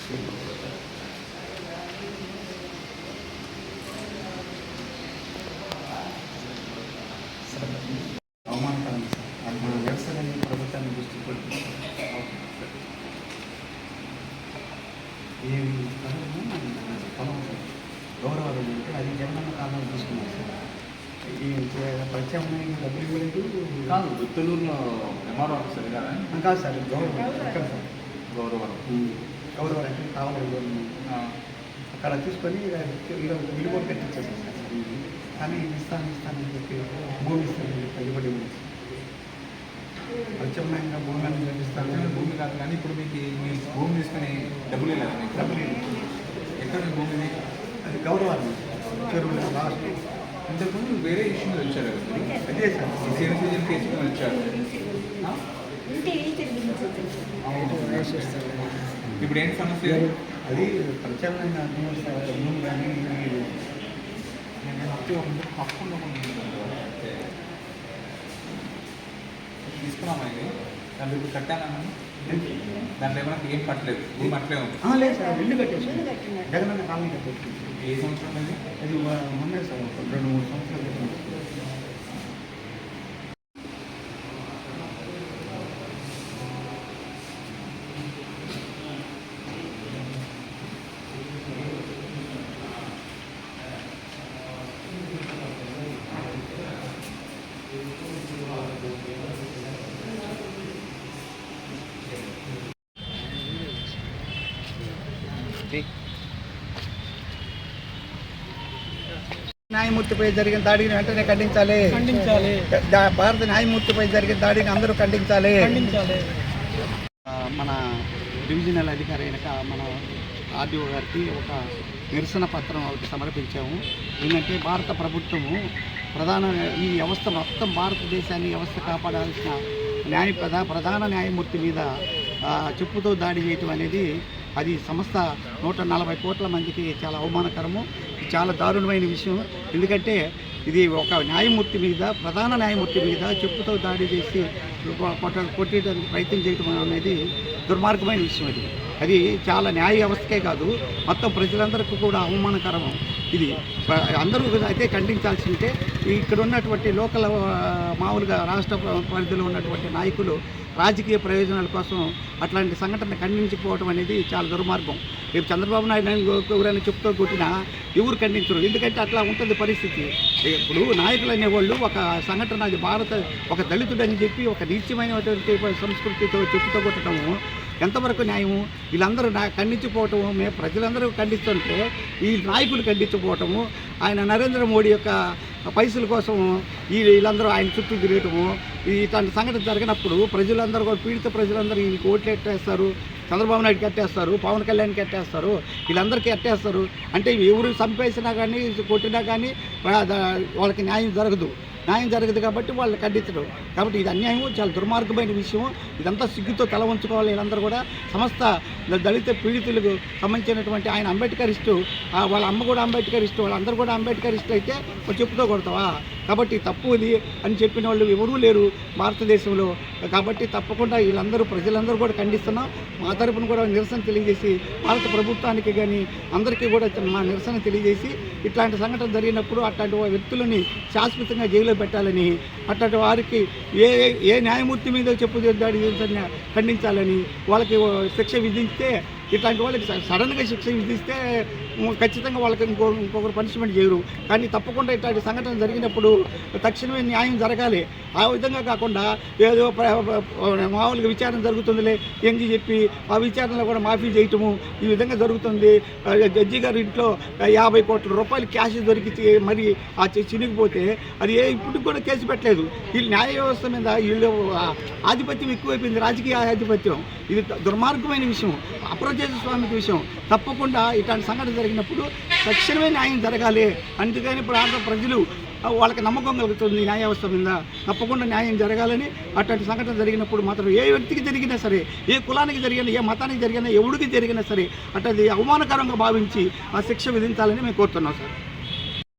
అవమానకరం sir. అది మన వ్యవసాయాన్ని ప్రభుత్వాన్ని దృష్టి పెడుతుంది. ఈ పొలం గౌరవాలు ఉంటే అది జగనన్న కాలంలో తీసుకున్నారు సార్. ఈ ప్రత్యామ్నాయంగా డబ్బులు ఇవ్వలేదు కాదు. గుత్తలూరులో ఎంఆర్ఓ ఆఫీసర్ కదా? కాదు సార్, గౌరవం ఎక్కడ సార్? గౌరవం అంటే కావాలి అక్కడ తీసుకొని విలువ కట్టించేసారు సార్. కానీ ఇస్తానని చెప్పి భూమి ఇస్తానని చెప్పి ఇవ్వడం ప్రత్యామ్నాయంగా భూమి అని చూపిస్తాను. భూమి కాదు కానీ ఇప్పుడు మీకు మీ భూమి తీసుకొని డబ్బులు లేదు. మీకు డబ్బులు ఎక్కడ మీ భూమి? అది గౌరవాలు చెరువులు లాస్ట్ ఇంతకుముందు వేరే ఇష్యూ మీద వచ్చారు కదా మీరు? అదే సార్, సీనియర్ సిటిజన్ కేసు మీద వచ్చారు. ఇప్పుడు ఏంటి సమస్య? అది ప్రత్యామ్నాయంగా భూమి కానీ హక్కు తీసుకున్నామా? ఇది దాంట్లో ఇప్పుడు కట్టానన్నా దాంట్లో ఏమైనా ఏం పట్టలేదు, భూమి అట్లే ఉంది. లేదు సార్, ఇల్లు కట్టేసి జగనన్న కాలనీ కట్టేసి. ఏ సంవత్సరం అది? అది మొన్నే సార్, 2-3 సంవత్సరాలు కట్టింది. న్యాయమూర్తిపై జరిగిన దాడిని వెంటనే ఖండించాలి. భారత న్యాయమూర్తిపై జరిగిన దాడిని అందరూ ఖండించాలి. మన డివిజనల్ అధికారి అయిన మన ఆర్డీఓ గారికి ఒక నిరసన పత్రం ఒకటి సమర్పించాము. ఎందుకంటే భారత ప్రభుత్వము ఈ వ్యవస్థ మొత్తం భారతదేశాన్ని వ్యవస్థ కాపాడాల్సిన ప్రధాన న్యాయమూర్తి మీద చెప్పుతో దాడి చేయటం అనేది అది సంస్థ 140 కోట్ల మందికి చాలా అవమానకరము, చాలా దారుణమైన విషయం. ఎందుకంటే ఇది ఒక న్యాయమూర్తి మీద, ప్రధాన న్యాయమూర్తి మీద చెప్పుతో దాడి చేసి కొట్టేయడానికి ప్రయత్నం చేయడం అనేది దుర్మార్గమైన విషయం. అది చాలా న్యాయ వ్యవస్థకే కాదు, మొత్తం ప్రజలందరికీ కూడా అవమానకరం. ఇది అందరూ అయితే ఖండించాల్సిందే. ఇక్కడ ఉన్నటువంటి లోకల్ మామూలుగా రాష్ట్ర పరిధిలో ఉన్నటువంటి నాయకులు రాజకీయ ప్రయోజనాల కోసం అట్లాంటి సంఘటన ఖండించిపోవడం అనేది చాలా దుర్మార్గం. రేపు చంద్రబాబు నాయుడు ఎవరైనా చెప్తూ కొట్టినా ఎవరు ఖండించరు, ఎందుకంటే అట్లా ఉంటుంది పరిస్థితి. ఇప్పుడు నాయకులు అనేవాళ్ళు ఒక సంఘటన, అది ఒక దళితుడని చెప్పి ఒక నీచమైనటువంటి సంస్కృతితో చెప్పుతో కొట్టడము ఎంతవరకు న్యాయము? వీళ్ళందరూ ఖండించిపోవటము, మేము ప్రజలందరూ ఖండిస్తుంటే ఈ నాయకులు ఖండించిపోవటము, ఆయన నరేంద్ర మోడీ యొక్క పైసల కోసం వీళ్ళందరూ ఆయన చుట్టూ తిరగటము, ఇట్లాంటి సంఘటన జరిగినప్పుడు ప్రజలందరూ కూడా, పీడిత ప్రజలందరూ వీళ్ళకి ఓట్లు ఎట్టేస్తారు, చంద్రబాబు నాయుడుకి కట్టేస్తారు, పవన్ కళ్యాణ్కి కట్టేస్తారు, వీళ్ళందరికీ కట్టేస్తారు. అంటే ఎవరు చంపేసినా కానీ కొట్టినా కానీ వాళ్ళకి న్యాయం జరగదు కాబట్టి వాళ్ళు ఖండించడం. కాబట్టి ఇది అన్యాయం, చాలా దుర్మార్గమైన విషయం. ఇదంతా సిగ్గుతో తల ఉంచుకోవాలి. వీళ్ళందరూ కూడా సమస్త దళిత పీడితులకు సంబంధించినటువంటి ఆయన అంబేద్కరిస్టు, వాళ్ళ అమ్మ కూడా అంబేద్కరిస్టు, వాళ్ళందరూ కూడా అంబేద్కరిస్టు అయితే చెప్పుతో కొడతావా? కాబట్టి తప్పు ఇది అని చెప్పిన వాళ్ళు ఎవరూ లేరు భారతదేశంలో. కాబట్టి తప్పకుండా వీళ్ళందరూ ప్రజలందరూ కూడా ఖండిస్తున్నాం. మా తరపున కూడా నిరసన తెలియజేసి భారత ప్రభుత్వానికి కానీ అందరికీ కూడా మా నిరసన తెలియజేసి ఇట్లాంటి సంఘటన జరిగినప్పుడు అట్లాంటి వ్యక్తులని శాశ్వతంగా జైల్లో పెట్టాలని, అట్లాంటి వారికి ఏ న్యాయమూర్తి మీద చెప్పు దాడి ఖండించాలని, వాళ్ళకి శిక్ష విధిస్తే, ఇట్లాంటి వాళ్ళకి సడన్గా శిక్ష విధిస్తే ఖచ్చితంగా వాళ్ళకి ఇంకొకరు పనిష్మెంట్ చేయరు. కానీ తప్పకుండా ఇట్లాంటి సంఘటన జరిగినప్పుడు తక్షణమే న్యాయం జరగాలి. ఆ విధంగా కాకుండా ఏదో మామూలుగా విచారణ జరుగుతుందిలే అని చెప్పి ఆ విచారణలో కూడా మాఫీ చేయటము ఈ విధంగా జరుగుతుంది. జడ్జి గారి ఇంట్లో 50 కోట్ల రూపాయలు క్యాష్ దొరికి మరి ఆ చినిగిపోతే అది ఇప్పటికి కూడా కేసు పెట్టలేదు. వీళ్ళు న్యాయ వ్యవస్థ మీద వీళ్ళు ఆధిపత్యం ఎక్కువైపోయింది, రాజకీయ ఆధిపత్యం. ఇది దుర్మార్గమైన విషయం, అప్రజాస్వామిక విషయం. తప్పకుండా ఇట్లాంటి సంఘటన జరిగినప్పుడు తక్షణమే న్యాయం జరగాలి. అందుకని ఇప్పుడు ఆంధ్ర ప్రజలు వాళ్ళకి నమ్మకం కలుగుతుంది న్యాయ వ్యవస్థ మీద. తప్పకుండా న్యాయం జరగాలని, అట్లాంటి సంఘటన జరిగినప్పుడు మాత్రం ఏ వ్యక్తికి జరిగినా సరే, ఏ కులానికి జరిగినా, ఏ మతానికి జరిగినా, ఎవడికి జరిగినా సరే అట్లాంటి అవమానకరంగా భావించి ఆ శిక్ష విధించాలని మేము కోరుతున్నాం సార్.